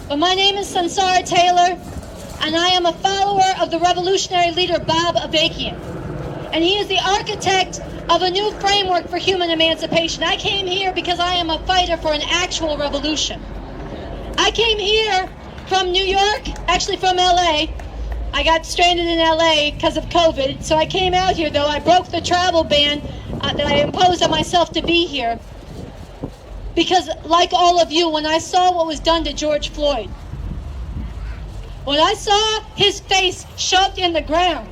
But my name is Sunsara Taylor, and I am a follower of the revolutionary leader Bob Avakian. And he is the architect of a new framework for human emancipation. I came here because I am a fighter for an actual revolution. I came here from New York, actually from LA. I got stranded in LA because of COVID, so I came out here, though I broke the travel ban that I imposed on myself to be here. Because like all of you, when I saw what was done to George Floyd, when I saw his face shoved in the ground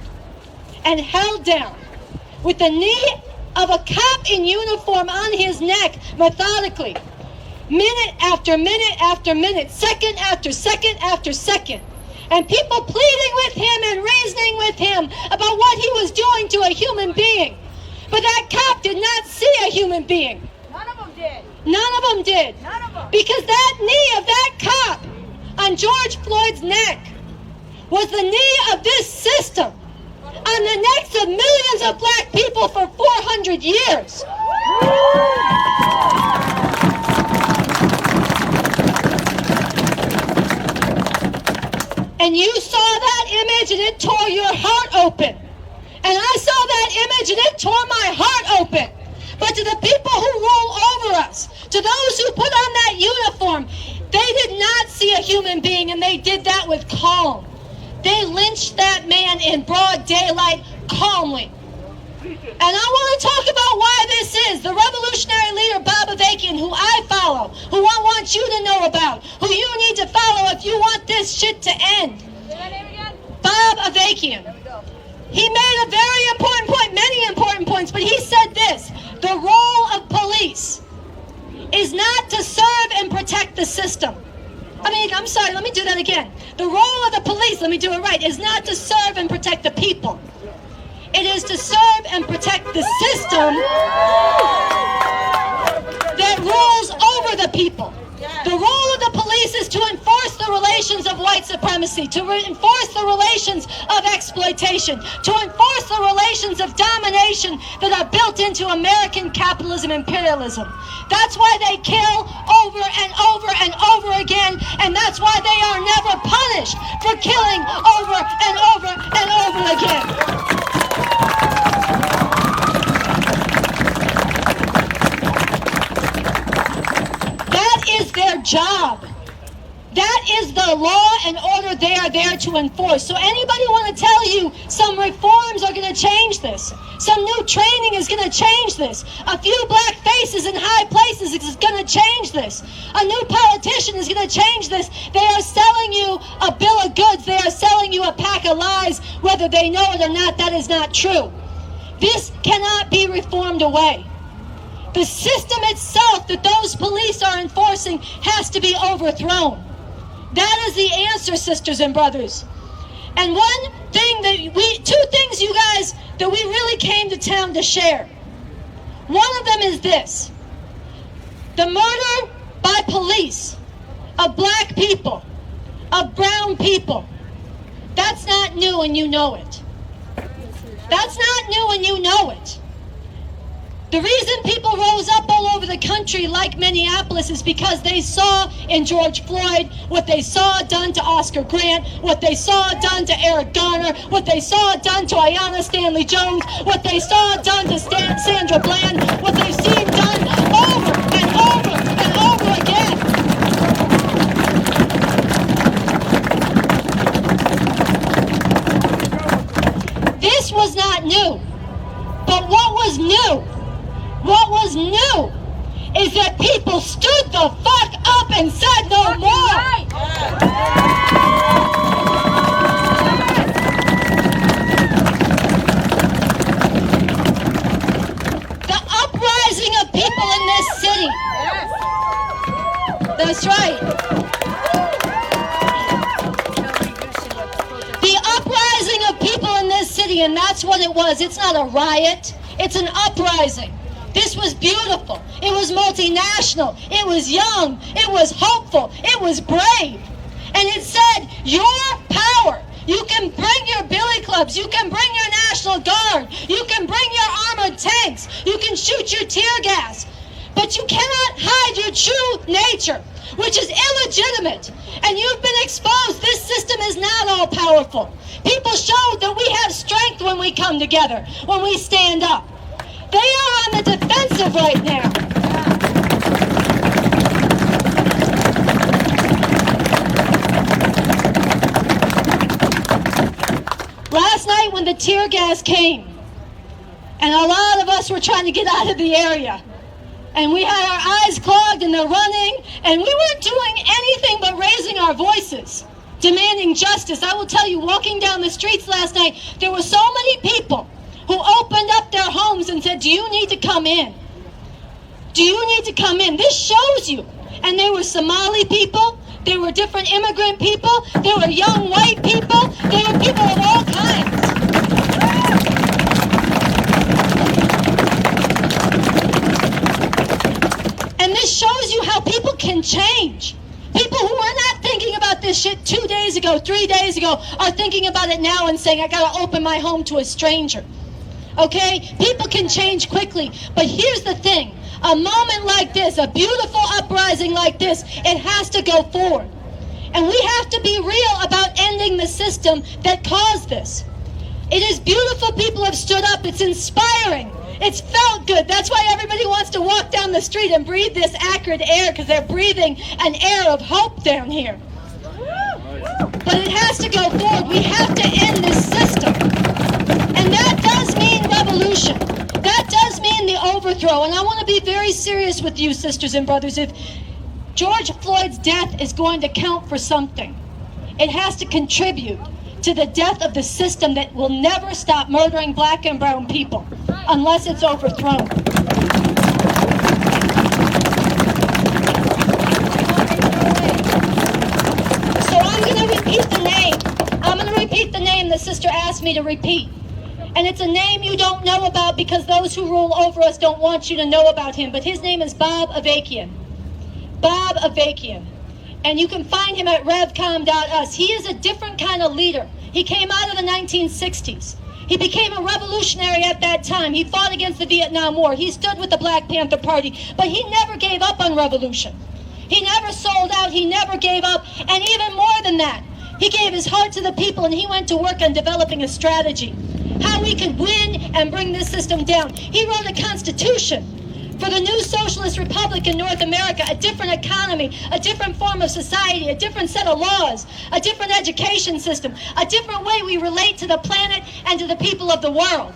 and held down with the knee of a cop in uniform on his neck methodically, minute after minute after minute, second after second after second, and people pleading with him and reasoning with him about what he was doing to a human being. But that cop did not see a human being. None of them did. None of them did. None of them. Because that knee of that cop on George Floyd's neck was the knee of this system on the necks of millions of black people for 400 years. And you saw that image and it tore your heart open. And I saw that image and it tore my heart open. But to the people who rule over us, to those who put on that uniform, they did not see a human being, and they did that with calm. They lynched that man in broad daylight calmly. And I want to talk about why this is. The revolutionary leader Bob Avakian, who I follow, who I want you to know about, who you need to follow if you want this shit to end. Say that name again? Bob Avakian. He made a very important point, many important points, but he said this: the role of police is not to serve and protect the system. I'm sorry, let me do that again. The role of the police, let me do it right, is not to serve and protect the people. It is to serve and protect the system that rules over the people. The role of the police is to enforce the relations of white supremacy, to enforce the relations of exploitation, to enforce the relations of domination that are built into American capitalism imperialism. That's why they kill over and over and over again, and that's why they are never punished for killing over and over and over again. Their job. That is the law and order they are there to enforce. So anybody want to tell you some reforms are going to change this? Some new training is going to change this? A few black faces in high places is going to change this? A new politician is going to change this? They are selling you a bill of goods. They are selling you a pack of lies. Whether they know it or not, that is not true. This cannot be reformed away. The system itself that those police are enforcing has to be overthrown. That is the answer, sisters and brothers. And two things, you guys, that we really came to town to share. One of them is this: the murder by police of black people, of brown people. That's not new and you know it. That's not new and you know it. The reason people rose up all over the country like Minneapolis is because they saw in George Floyd what they saw done to Oscar Grant, what they saw done to Eric Garner, what they saw done to Ayanna Stanley Jones, what they saw done to Sandra Bland, what they've seen done over and over and over again. This was not new. But what was new? What was new is that people stood the fuck up and said no more. Right. The uprising of people in this city. Yes. That's right. The uprising of people in this city, and that's what it was. It's not a riot. It's an uprising. This was beautiful. It was multinational. It was young. It was hopeful. It was brave. And it said, your power. You can bring your billy clubs. You can bring your National Guard. You can bring your armored tanks. You can shoot your tear gas. But you cannot hide your true nature, which is illegitimate. And you've been exposed. This system is not all powerful. People showed that we have strength when we come together, when we stand up. They are on the defensive right now. Last night when the tear gas came, and a lot of us were trying to get out of the area, and we had our eyes clogged and they're running, and we weren't doing anything but raising our voices, demanding justice. I will tell you, walking down the streets last night, there were so many people who opened up their homes and said, do you need to come in? Do you need to come in? This shows you. And they were Somali people, they were different immigrant people, they were young white people, they were people of all kinds. And this shows you how people can change. People who were not thinking about this shit 2 days ago, 3 days ago, are thinking about it now and saying, I gotta open my home to a stranger. Okay? People can change quickly. But here's the thing. A moment like this, a beautiful uprising like this, it has to go forward. And we have to be real about ending the system that caused this. It is beautiful people have stood up. It's inspiring. It's felt good. That's why everybody wants to walk down the street and breathe this acrid air, because they're breathing an air of hope down here. But it has to go forward. We have to end this system. And that does mean revolution. That does mean the overthrow. And I want to be very serious with you, sisters and brothers. If George Floyd's death is going to count for something, it has to contribute to the death of the system that will never stop murdering black and brown people unless it's overthrown. So I'm going to repeat the name. I'm going to repeat the name the sister asked me to repeat. And it's a name you don't know about because those who rule over us don't want you to know about him. But his name is Bob Avakian. Bob Avakian. And you can find him at revcom.us. He is a different kind of leader. He came out of the 1960s. He became a revolutionary at that time. He fought against the Vietnam War. He stood with the Black Panther Party. But he never gave up on revolution. He never sold out. He never gave up. And even more than that, he gave his heart to the people and he went to work on developing a strategy. How we could win and bring this system down. He wrote a constitution for the new socialist republic in North America, a different economy, a different form of society, a different set of laws, a different education system, a different way we relate to the planet and to the people of the world.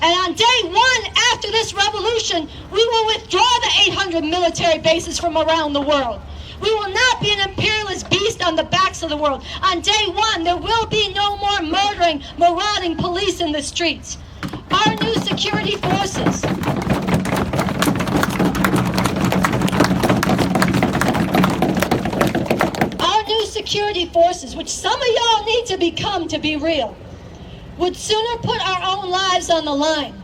And on day one after this revolution, we will withdraw the 800 military bases from around the world. We will not be an imperialist beast on the backs of the world. On day one, there will be no more murdering, marauding police in the streets. Our new security forces, which some of y'all need to become to be real, would sooner put our own lives on the line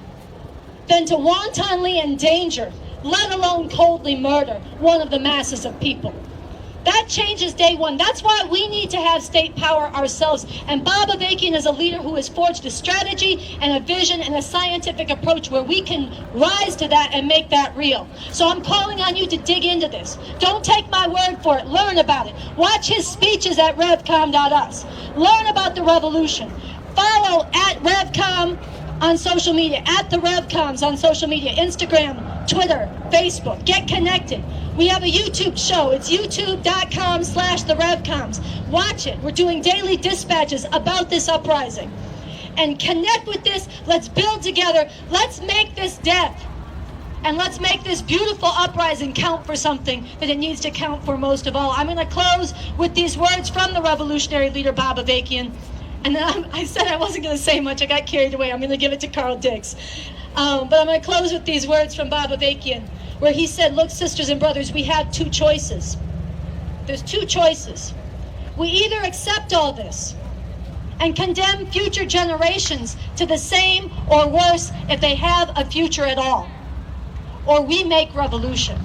than to wantonly endanger, let alone coldly murder, one of the masses of people. That changes day one. That's why we need to have state power ourselves. And Bob Avakian is a leader who has forged a strategy and a vision and a scientific approach where we can rise to that and make that real. So I'm calling on you to dig into this. Don't take my word for it. Learn about it. Watch his speeches at revcom.us. Learn about the revolution. Follow at Revcom on social media, at the Revcoms on social media, Instagram, Twitter, Facebook. Get connected. We have a YouTube show. It's youtube.com/therevcoms. Watch it. We're doing daily dispatches about this uprising. And connect with this. Let's build together. Let's make this death. And let's make this beautiful uprising count for something that it needs to count for most of all. I'm going to close with these words from the revolutionary leader, Bob Avakian. And then I said I wasn't going to say much. I got carried away. I'm going to give it to Carl Dix. But I'm going to close with these words from Bob Avakian, where he said, look, sisters and brothers, we have two choices. There's two choices. We either accept all this and condemn future generations to the same or worse if they have a future at all, or we make revolution.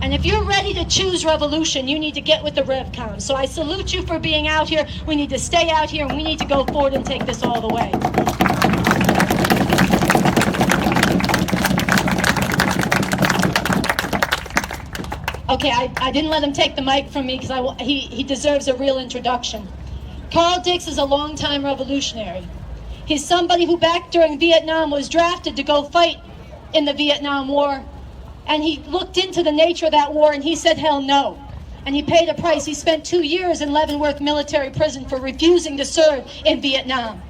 And if you're ready to choose revolution, you need to get with the Revcom. So I salute you for being out here. We need to stay out here, and we need to go forward and take this all the way. Okay, I didn't let him take the mic from me because he deserves a real introduction. Carl Dix is a longtime revolutionary. He's somebody who back during Vietnam was drafted to go fight in the Vietnam War. And he looked into the nature of that war and he said, hell no. And he paid a price. He spent 2 years in Leavenworth military prison for refusing to serve in Vietnam.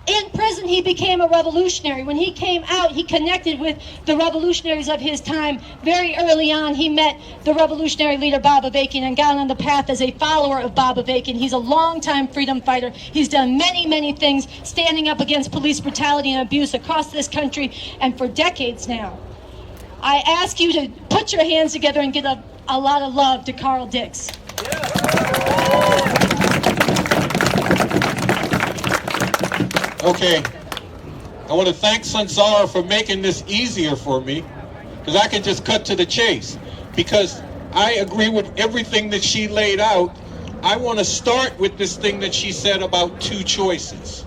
In prison, he became a revolutionary. When he came out, he connected with the revolutionaries of his time. Very early on, he met the revolutionary leader, Bob Avakian, and got on the path as a follower of Bob Avakian. He's a longtime freedom fighter. He's done many, many things, standing up against police brutality and abuse across this country, and for decades now. I ask you to put your hands together and give a lot of love to Carl Dix. Okay, I want to thank Sunsara for making this easier for me, because I can just cut to the chase, because I agree with everything that she laid out. I want to start with this thing that she said about two choices.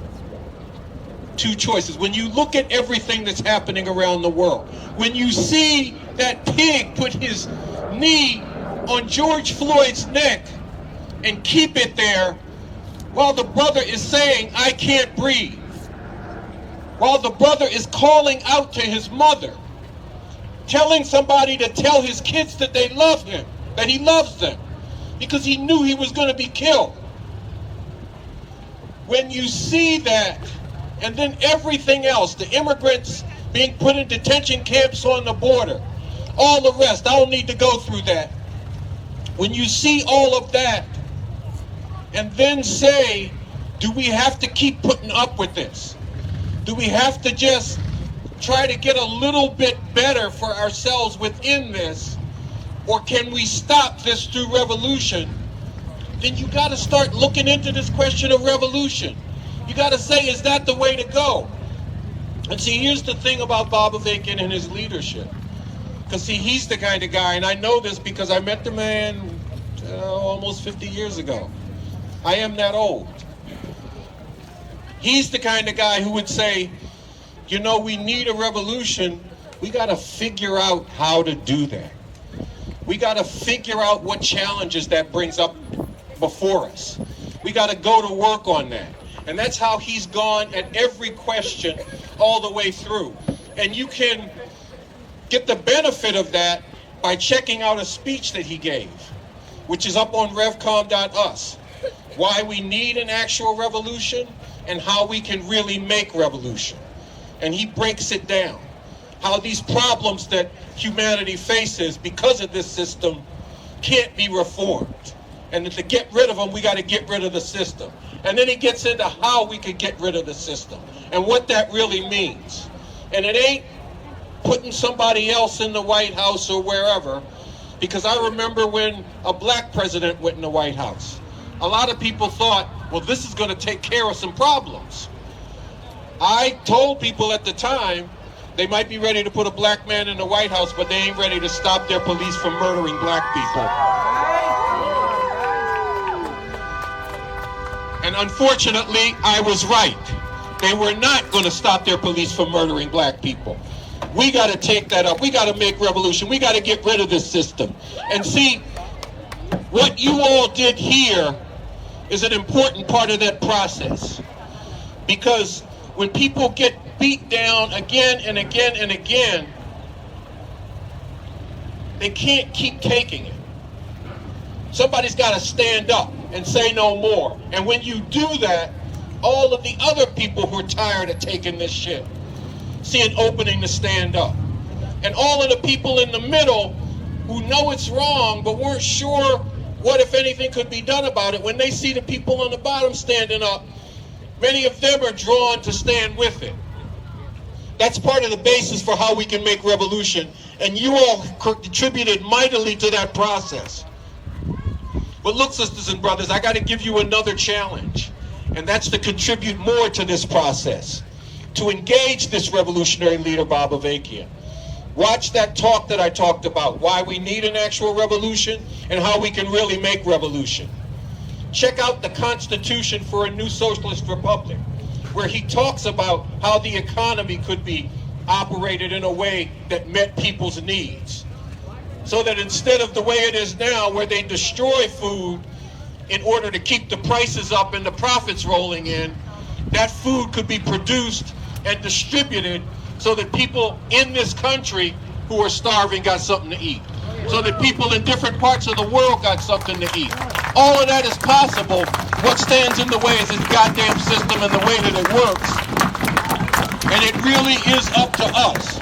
Two choices. When you look at everything that's happening around the world, when you see that pig put his knee on George Floyd's neck and keep it there while the brother is saying, I can't breathe, while the brother is calling out to his mother, telling somebody to tell his kids that they love him, that he loves them, because he knew he was going to be killed. When you see that, and then everything else, the immigrants being put in detention camps on the border, all the rest, I don't need to go through that. When you see all of that, and then say, do we have to keep putting up with this? Do we have to just try to get a little bit better for ourselves within this? Or can we stop this through revolution? Then you got to start looking into this question of revolution. You got to say, is that the way to go? And see, here's the thing about Bob Avakian and his leadership. Because see, he's the kind of guy, and I know this because I met the man almost 50 years ago. I am that old. He's the kind of guy who would say, you know, we need a revolution. We got to figure out how to do that. We got to figure out what challenges that brings up before us. We got to go to work on that. And that's how he's gone at every question all the way through. And you can get the benefit of that by checking out a speech that he gave, which is up on revcom.us. Why we need an actual revolution and how we can really make revolution. And he breaks it down. How these problems that humanity faces because of this system can't be reformed. And that to get rid of them, we got to get rid of the system. And then he gets into how we could get rid of the system and what that really means. And it ain't putting somebody else in the White House or wherever, because I remember when a black president went in the White House. A lot of people thought, well, this is going to take care of some problems. I told people at the time, they might be ready to put a black man in the White House, but they ain't ready to stop their police from murdering black people. And unfortunately, I was right. They were not going to stop their police from murdering black people. We got to take that up. We got to make revolution. We got to get rid of this system. And see, what you all did here is an important part of that process. Because when people get beat down again and again and again, they can't keep taking it. Somebody's got to stand up and say no more. And when you do that, all of the other people who are tired of taking this shit see an opening to stand up. And all of the people in the middle who know it's wrong but weren't sure what, if anything, could be done about it, when they see the people on the bottom standing up, many of them are drawn to stand with it. That's part of the basis for how we can make revolution. And you all contributed mightily to that process. But look, sisters and brothers, I got to give you another challenge. And that's to contribute more to this process. To engage this revolutionary leader, Bob Avakian. Watch that talk that I talked about, why we need an actual revolution and how we can really make revolution. Check out the Constitution for a New Socialist Republic, where he talks about how the economy could be operated in a way that met people's needs. so that instead of the way it is now, where they destroy food in order to keep the prices up and the profits rolling in, that food could be produced and distributed so that people in this country who are starving got something to eat, so that people in different parts of the world got something to eat. All of that is possible. What stands in the way is this goddamn system and the way that it works. And it really is up to us.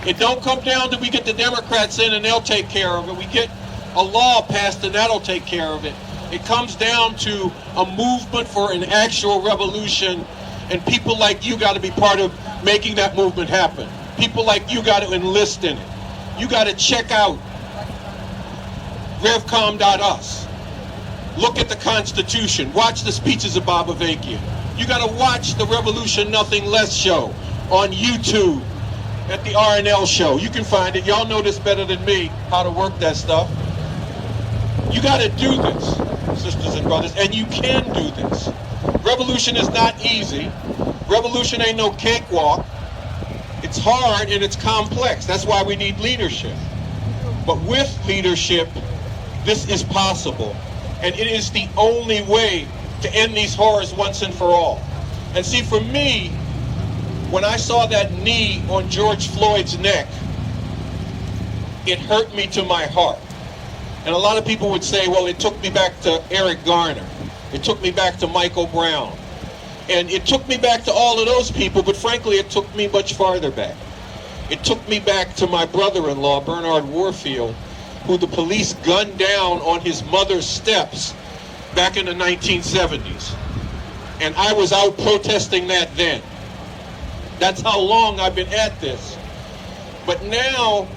It don't come down to we get the Democrats in and they'll take care of it. We get a law passed and that'll take care of it. It comes down to a movement for an actual revolution, and people like you got to be part of making that movement happen. People like you got to enlist in it. You got to check out revcom.us. Look at the Constitution. Watch the speeches of Bob Avakian. You got to watch the Revolution Nothing Less show on YouTube at the RNL show. You can find it. Y'all know this better than me, how to work that stuff. You got to do this, sisters and brothers, and you can do this. Revolution is not easy. Revolution ain't no cakewalk. It's hard and it's complex. That's why we need leadership. But with leadership, this is possible. And it is the only way to end these horrors once and for all. And see, for me, when I saw that knee on George Floyd's neck, it hurt me to my heart. And a lot of people would say, well, it took me back to Eric Garner. It took me back to Michael Brown. And it took me back to all of those people, but frankly, it took me much farther back. It took me back to my brother-in-law, Bernard Warfield, who the police gunned down on his mother's steps back in the 1970s. And I was out protesting that then. That's how long I've been at this. But now,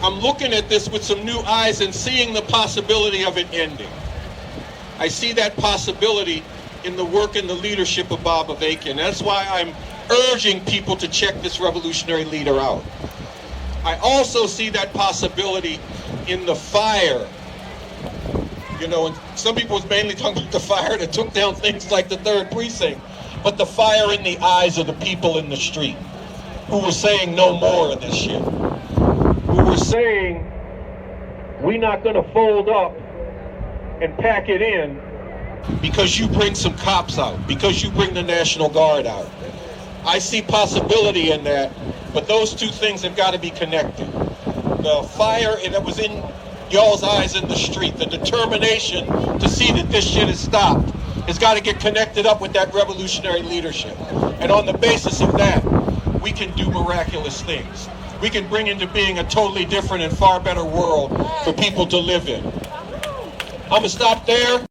I'm looking at this with some new eyes and seeing the possibility of it ending. I see that possibility in the work and the leadership of Bob Avakian. That's why I'm urging people to check this revolutionary leader out. I also see that possibility in the fire. You know, and some people was mainly talking about the fire that took down things like the 3rd Precinct, but the fire in the eyes of the people in the street who were saying no more of this shit. Who were saying, we're not gonna fold up and pack it in because you bring some cops out, because you bring the National Guard out. I see possibility in that, but those two things have got to be connected. The fire that was in y'all's eyes in the street, the determination to see that this shit is stopped, has got to get connected up with that revolutionary leadership. And on the basis of that, we can do miraculous things. We can bring into being a totally different and far better world for people to live in. I'm going to stop there.